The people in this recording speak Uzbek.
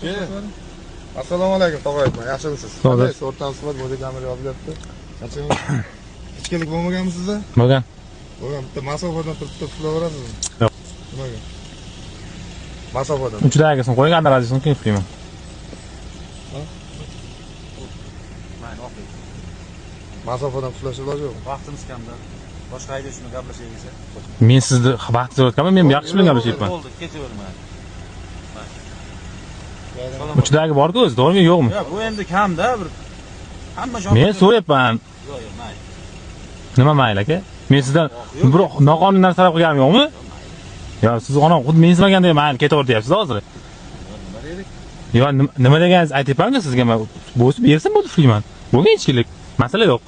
Assalomu alaykum, tog'ayman. Yaxshimisiz? Qanday sortdan suhbat bo'ldi, kamera yozyapti. Qanchalik? Ichkilik bo'lmaganmi sizda? Bo'lgan. Bo'lgan. Bitta masofadan turib uxlayverasizmi? Yo'q. Nimaga? Masofadan. Uchidagisini qo'ying, adrazisini keyin uxlayman. Masofadan uxlash iloji yo'q. Vaqtimiz kamda. Boshqa hayda shuni gaplashaylik. Men sizni vaqtingizni o'tganman, men yaxshi bilan gaplashyapman. Bo'ldi, ketavermayman. Uchidagi bor-ku o'zi, to'g'rimi yo'qmi? Yo'q, bu endi kamda bir hamma joy. Men so'rayapman. Yo'q, yo'q, mayli. Nima mayli aka? Men sizdan bir noqonuniy narsa talab qilganim yo'qmi? Yo, siz ona xuddi men ismaganda mayli ketaver deyapsiz hozir. Nima dedik? Yo, nima deganingizni aytyapman-ku sizga. Men bo'lsa bersin bo'ldi ushlayman. Bo'lgan ichkilik. Masala yo'q.